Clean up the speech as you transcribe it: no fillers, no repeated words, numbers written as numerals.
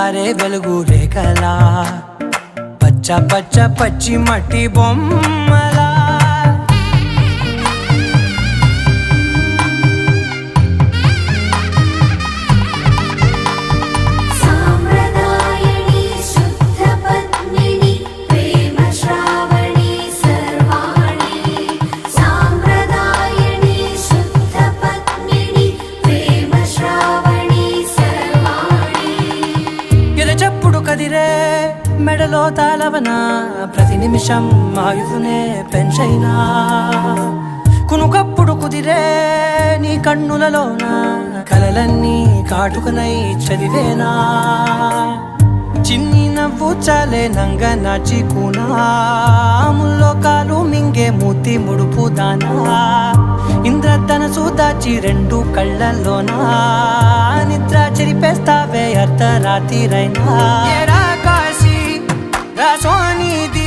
పారే వెలుగు రేఖలా పచ్చ పచ్చ పచ్చి మట్టి బొమ్మలా కదిరే మెడలో తాళవన ప్రతి నిమిషం ఆయుధునే పెంచైనా కునుకప్పుడు కుదిరే నీ కన్నులలోన కలలన్నీ కాటుకనై చదివేనా చిన్ని నవ్వు చాలే నంగ నాచి కూనాముల్లో కాలు మింగే మూతి ముడుపు దానా ఇంద్రధనసు దాచి రెండు కళ్ళల్లోనా నిద్ర చెరిపేస్తావే అర్ధరాత్రిరైనా కాశీ రాసోనిది